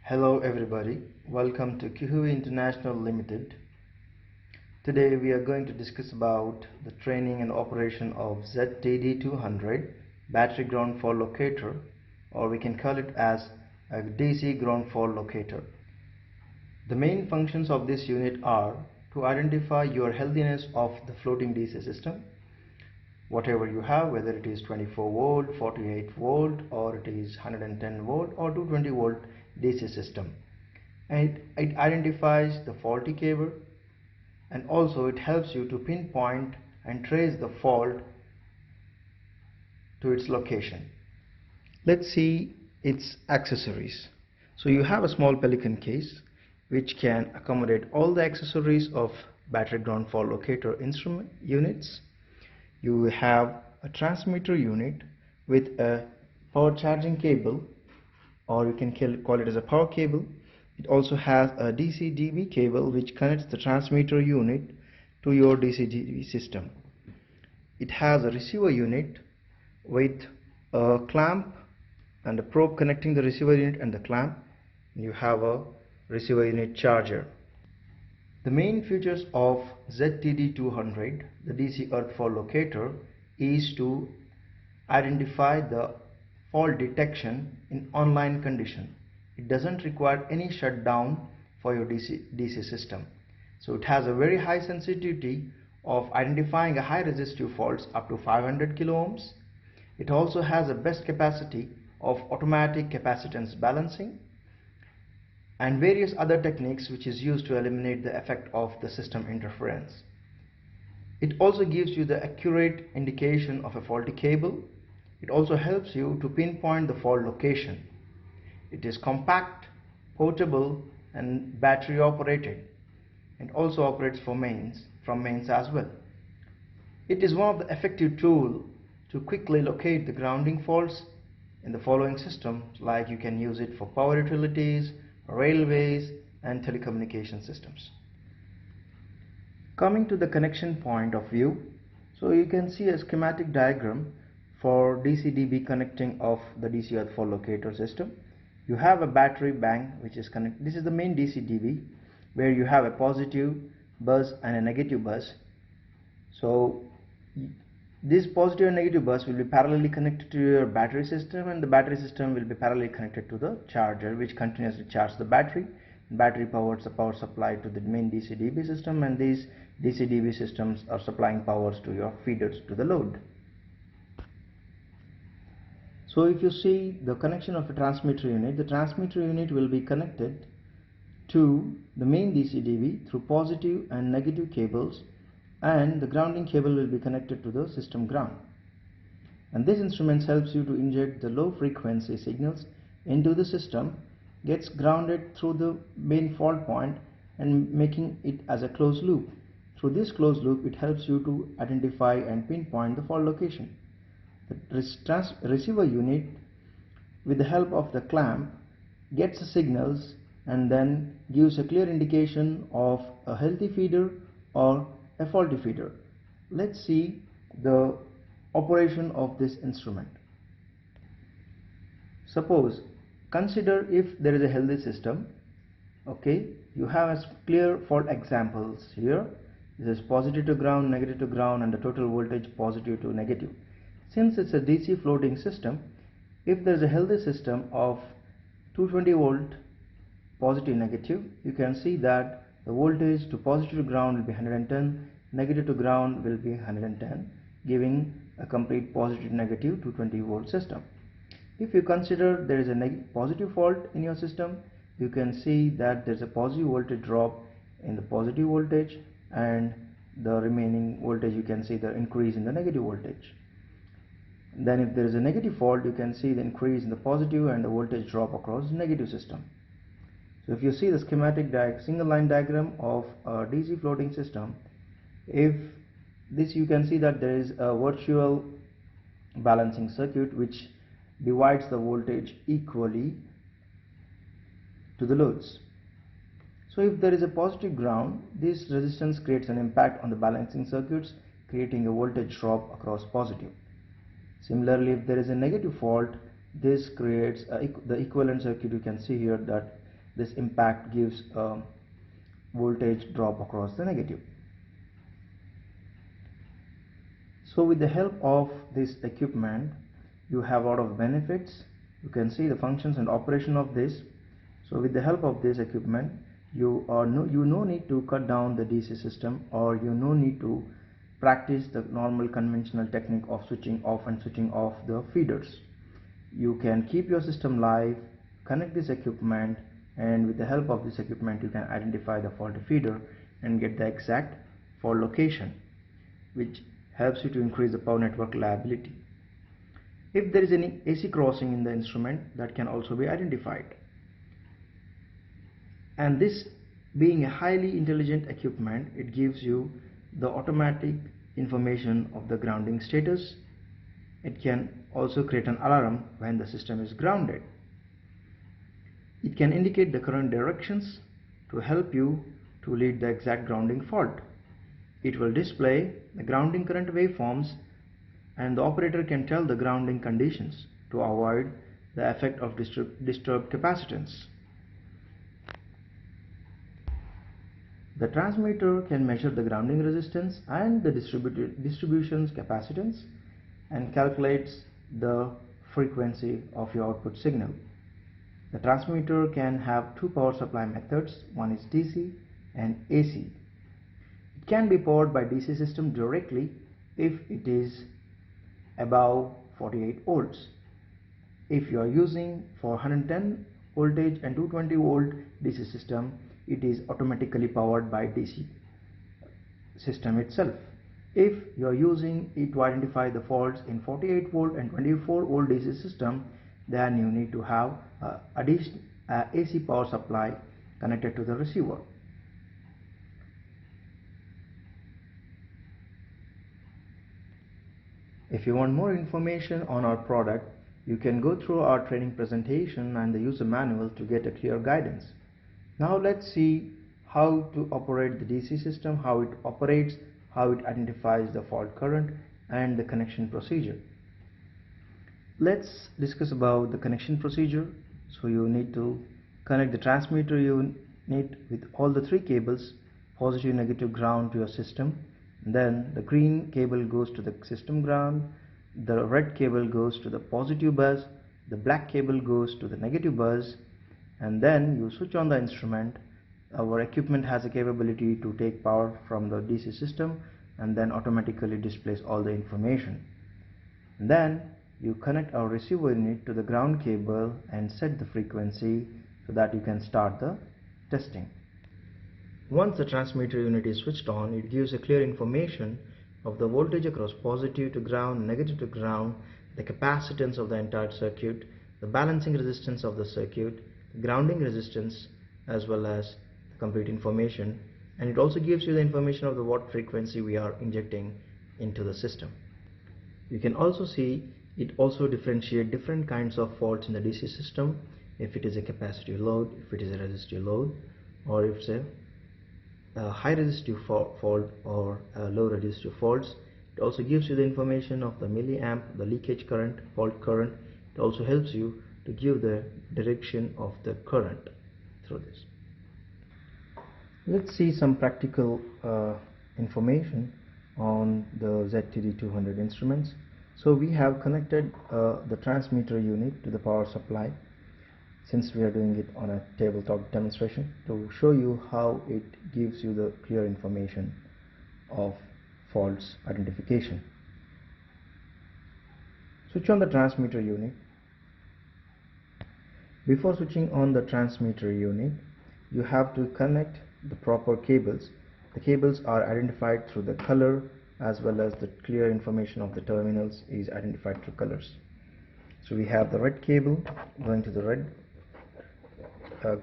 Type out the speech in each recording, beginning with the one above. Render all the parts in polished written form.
Hello everybody, welcome to Kihui International Limited. Today we are going to discuss about the training and operation of ZTD 200 battery ground fault locator, or we can call it as a DC ground fault locator. The main functions of this unit are to identify your healthiness of the floating DC system, whatever you have, whether it is 24 volt, 48 volt, or it is 110 volt or 220 volt DC system. And it identifies the faulty cable, and also it helps you to pinpoint and trace the fault to its location. Let's see its accessories. So you have a small pelican case which can accommodate all the accessories of battery ground fault locator instrument units. You have a transmitter unit with a power charging cable, or you can call it as a power cable. It also has a DC-DB cable which connects the transmitter unit to your DC-DB system. It has a receiver unit with a clamp and a probe connecting the receiver unit and the clamp. You have a receiver unit charger. The main features of ZTD 200, the DC earth fault locator, is to identify the fault detection in online condition. It doesn't require any shutdown for your DC system. So it has a very high sensitivity of identifying a high resistive faults up to 500 kilo ohms. It also has a best capacity of automatic capacitance balancing and various other techniques which is used to eliminate the effect of the system interference. It also gives you the accurate indication of a faulty cable. It also helps you to pinpoint the fault location. It is compact, portable, and battery operated, and also operates from mains as well. It is one of the effective tools to quickly locate the grounding faults in the following systems, like you can use it for power utilities, railways, and telecommunication systems. Coming to the connection point of view, so you can see a schematic diagram for DC-DB connecting of the DC earth fault locator system. You have a battery bank which is connected. This is the main DC-DB where you have a positive bus and a negative bus. So this positive and negative bus will be parallelly connected to your battery system, and the battery system will be parallelly connected to the charger, which continuously charges the battery. Battery powers the power supply to the main DC-DB system, and these DC-DB systems are supplying powers to your feeders to the load. So if you see the connection of a transmitter unit, the transmitter unit will be connected to the main DC-DB through positive and negative cables, and the grounding cable will be connected to the system ground. And this instrument helps you to inject the low frequency signals into the system, gets grounded through the main fault point and making it as a closed loop. Through this closed loop, it helps you to identify and pinpoint the fault location. The receiver unit, with the help of the clamp, gets the signals and then gives a clear indication of a healthy feeder or a faulty feeder. Let's see the operation of this instrument. Suppose, consider if there is a healthy system. Okay, you have a clear fault examples here. This is positive to ground, negative to ground, and the total voltage positive to negative. Since it's a DC floating system, if there is a healthy system of 220 volt positive negative, you can see that the voltage to positive to ground will be 110, negative to ground will be 110, giving a complete positive negative 220 volt system. If you consider there is a positive fault in your system, you can see that there is a positive voltage drop in the positive voltage, and the remaining voltage you can see the increase in the negative voltage. Then if there is a negative fault, you can see the increase in the positive and the voltage drop across the negative system. So if you see the schematic single line diagram of a DC floating system, if this, you can see that there is a virtual balancing circuit which divides the voltage equally to the loads. So if there is a positive ground, this resistance creates an impact on the balancing circuits, creating a voltage drop across positive. Similarly, if there is a negative fault, this creates the equivalent circuit. You can see here that this impact gives a voltage drop across the negative. So with the help of this equipment, you have a lot of benefits. You can see the functions and operation of this. So with the help of this equipment, you no need to cut down the DC system, or you no need to practice the normal conventional technique of switching off and switching off the feeders. You can keep your system live, connect this equipment, and with the help of this equipment you can identify the faulty feeder and get the exact fault location, which helps you to increase the power network reliability. If there is any AC crossing in the instrument, that can also be identified. And this being a highly intelligent equipment, it gives you the automatic information of the grounding status. It can also create an alarm when the system is grounded. It can indicate the current directions to help you to lead the exact grounding fault. It will display the grounding current waveforms, and the operator can tell the grounding conditions to avoid the effect of disturbed capacitance. The transmitter can measure the grounding resistance and the distribution's capacitance and calculates the frequency of your output signal. The transmitter can have two power supply methods. One is DC and AC. It can be powered by DC system directly if it is above 48 volts. If you are using for 110 voltage and 220 volt DC system, it is automatically powered by DC system itself. If you are using it to identify the faults in 48 volt and 24 volt DC system, then you need to have additional AC power supply connected to the receiver. If you want more information on our product, you can go through our training presentation and the user manual to get a clear guidance. Now let's see how to operate the DC system, how it operates, how it identifies the fault current, and the connection procedure. Let's discuss about the connection procedure. So you need to connect the transmitter unit with all the three cables, positive, negative, ground, to your system. Then the green cable goes to the system ground, the red cable goes to the positive bus, the black cable goes to the negative bus, and then you switch on the instrument. Our equipment has a capability to take power from the DC system and then automatically displays all the information. And then you connect our receiver unit to the ground cable and set the frequency so that you can start the testing. Once the transmitter unit is switched on, it gives a clear information of the voltage across positive to ground, negative to ground, the capacitance of the entire circuit, the balancing resistance of the circuit, the grounding resistance, as well as the complete information. And it also gives you the information of the what frequency we are injecting into the system. You can also see it also differentiate different kinds of faults in the DC system, if it is a capacitive load, if it is a resistive load, or if it's a high resistive fault or low resistive faults. It also gives you the information of the milliamp, the leakage current, fault current. It also helps you to give the direction of the current through this. Let's see some practical information on the ZTD 200 instruments. So we have connected the transmitter unit to the power supply, since we are doing it on a tabletop demonstration, to show you how it gives you the clear information of faults identification. Switch on the transmitter unit. Before switching on the transmitter unit, you have to connect the proper cables. The cables are identified through the color, as well as the clear information of the terminals is identified through colors. So we have the red cable going to the red,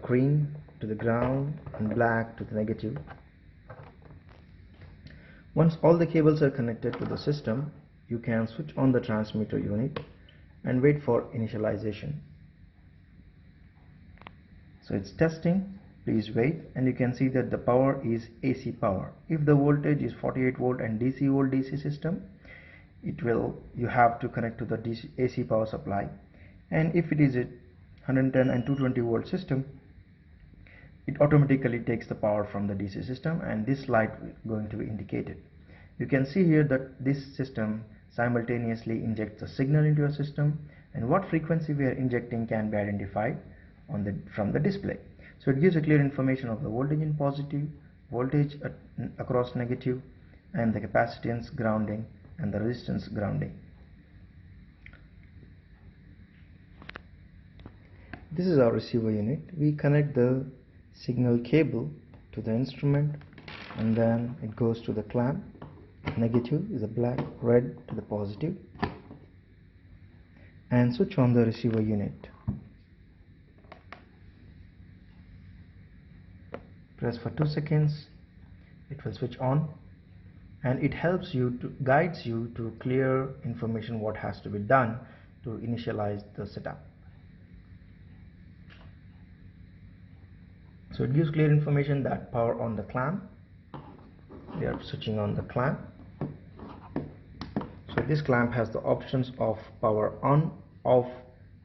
green to the ground, and black to the negative. Once all the cables are connected to the system, you can switch on the transmitter unit and wait for initialization. So it's testing. Please wait, and you can see that the power is AC power. If the voltage is 48 volt and DC volt DC system, you have to connect to the AC power supply, and if it is a 110 and 220 volt system, it automatically takes the power from the DC system, and this light is going to be indicated. You can see here that this system simultaneously injects a signal into your system, and what frequency we are injecting can be identified from the display. So it gives a clear information of the voltage in positive, voltage across negative, and the capacitance grounding and the resistance grounding. This is our receiver unit. We connect the signal cable to the instrument, and then it goes to the clamp. Negative is the black, red to the positive, and switch on the receiver unit. Press for 2 seconds, it will switch on, and it guides you to clear information what has to be done to initialize the setup. So it gives clear information that power on the clamp. We are switching on the clamp. So this clamp has the options of power on, off,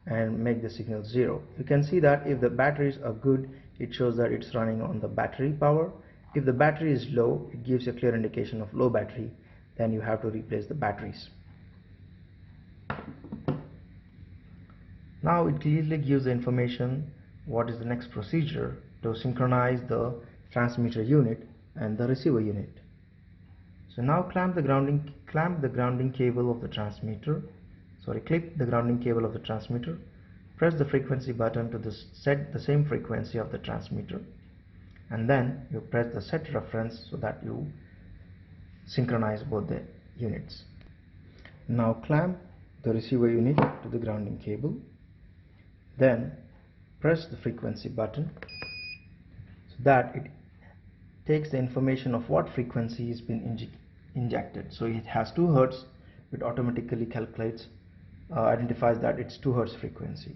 and make the signal 0. You can see that if the batteries are good, it shows that it's running on the battery power. If the battery is low, it gives a clear indication of low battery. Then you have to replace the batteries. Now it clearly gives the information what is the next procedure to synchronize the transmitter unit and the receiver unit. So now clamp the grounding cable of the transmitter. Clip the grounding cable of the transmitter. Press the frequency button to set the same frequency of the transmitter, and then you press the set reference so that you synchronize both the units. Now clamp the receiver unit to the grounding cable. Then press the frequency button so that it takes the information of what frequency has been injected. So it has 2 Hz. It automatically identifies that it's 2 Hz frequency.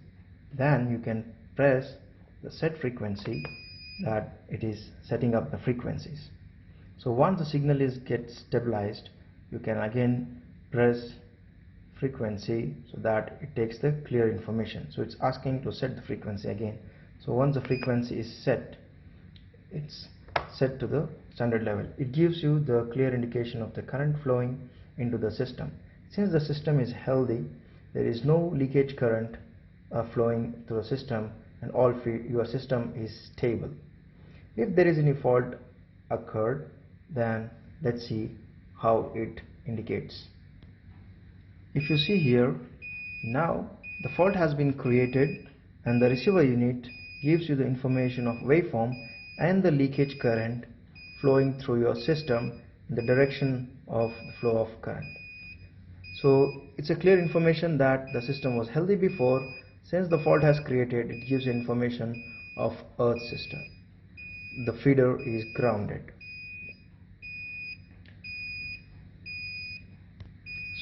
Then you can press the set frequency, that it is setting up the frequencies. So once the signal gets stabilized, you can again press frequency so that it takes the clear information. So it's asking to set the frequency again. So once the frequency is set, it's set to the standard level. It gives you the clear indication of the current flowing into the system. Since the system is healthy, there is no leakage current flowing through the system, and your system is stable. If there is any fault occurred, then let's see how it indicates. If you see here, now the fault has been created, and the receiver unit gives you the information of waveform and the leakage current flowing through your system in the direction of the flow of current. So it's a clear information that the system was healthy before. Since the fault has created, it gives you information of earth system. The feeder is grounded.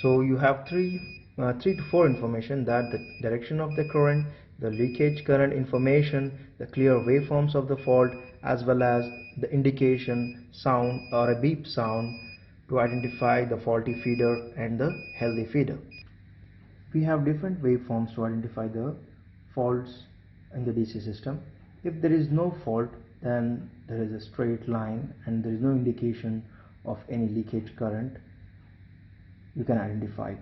So you have 3 to 4 information, that the direction of the current, the leakage current information, the clear waveforms of the fault, as well as the indication sound or a beep sound to identify the faulty feeder and the healthy feeder. We have different waveforms to identify the faults in the DC system. If there is no fault, then there is a straight line and there is no indication of any leakage current you can identify.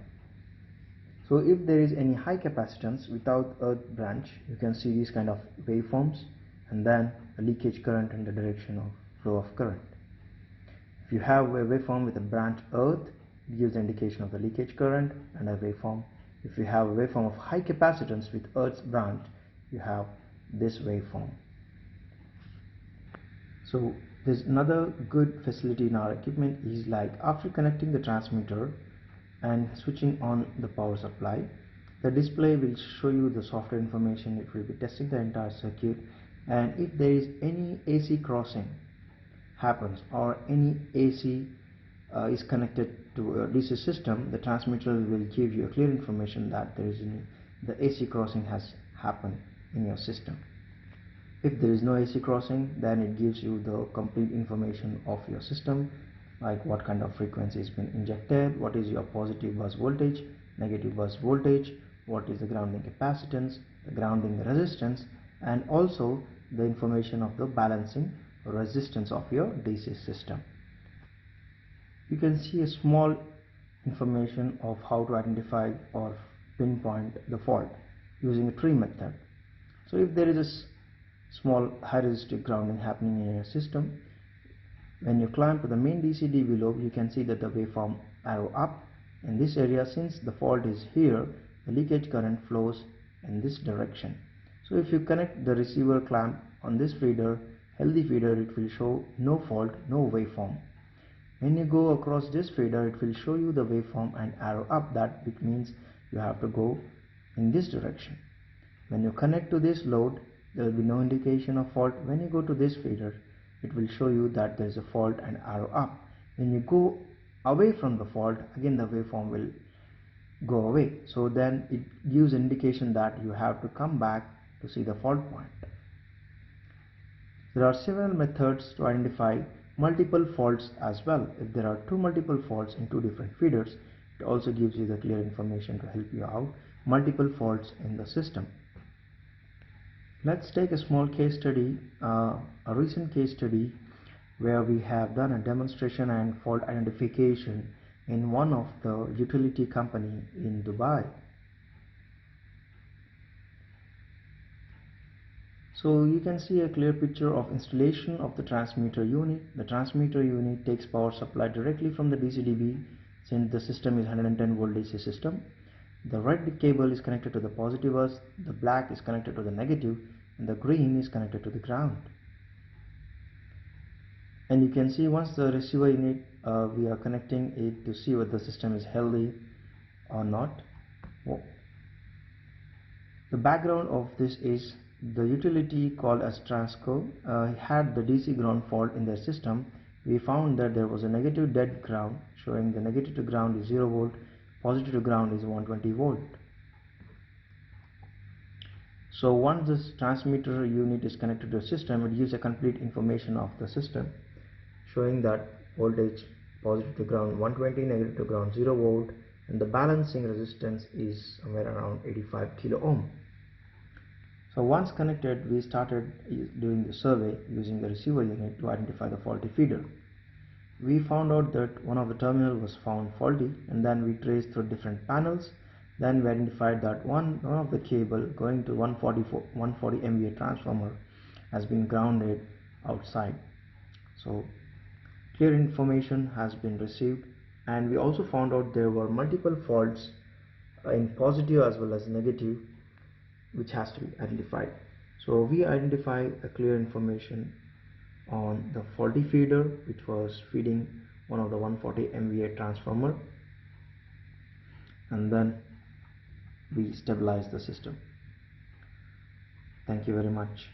So if there is any high capacitance without earth branch, you can see these kind of waveforms, and then a leakage current in the direction of flow of current. If you have a waveform with a branch earth, it gives the indication of the leakage current and a waveform. If you have a waveform of high capacitance with earth's branch, you have this waveform. So there's another good facility in our equipment is like after connecting the transmitter and switching on the power supply, the display will show you the software information. It will be testing the entire circuit, and if there is any AC crossing happens or any AC is connected to a DC system, the transmitter will give you a clear information that the AC crossing has happened in your system. If there is no AC crossing, then it gives you the complete information of your system, like what kind of frequency has been injected, what is your positive bus voltage, negative bus voltage, what is the grounding capacitance, the grounding resistance, and also the information of the balancing resistance of your DC system. You can see a small information of how to identify or pinpoint the fault using a tree method. So if there is a small high resistive grounding happening in your system, when you climb to the main DCD lobe, you can see that the waveform arrow up in this area. Since the fault is here, the leakage current flows in this direction. So if you connect the receiver clamp on this feeder, healthy feeder, it will show no fault, no waveform. When you go across this feeder, it will show you the waveform and arrow up, that which means you have to go in this direction. When you connect to this load, there will be no indication of fault. When you go to this feeder, it will show you that there is a fault and arrow up. When you go away from the fault, again the waveform will go away. So then it gives indication that you have to come back to see the fault point. There are several methods to identify multiple faults as well. If there are multiple faults in two different feeders, it also gives you the clear information to help you out multiple faults in the system. Let's take a small case study, a recent case study where we have done a demonstration and fault identification in one of the utility company in Dubai. So you can see a clear picture of installation of the transmitter unit. The transmitter unit takes power supply directly from the DCDB, since the system is 110 volt DC system. The red cable is connected to the positive earth, the black is connected to the negative, and the green is connected to the ground. And you can see once the receiver unit, we are connecting it to see whether the system is healthy or not. The background of this is the utility called as Transco had the DC ground fault in their system. We found that there was a negative dead ground, showing the negative to ground is 0 volt, positive to ground is 120 volt. So once this transmitter unit is connected to the system, it gives a complete information of the system, showing that voltage positive to ground 120, negative to ground 0 volt, and the balancing resistance is somewhere around 85 kilo ohm. So once connected, we started doing the survey using the receiver unit to identify the faulty feeder. We found out that one of the terminals was found faulty, and then we traced through different panels. Then we identified that one of the cable going to 140 MVA transformer has been grounded outside. So clear information has been received, and we also found out there were multiple faults in positive as well as negative, which has to be identified. So we identify a clear information on the faulty feeder, which was feeding one of the 140 MVA transformer, and then we stabilize the system. Thank you very much.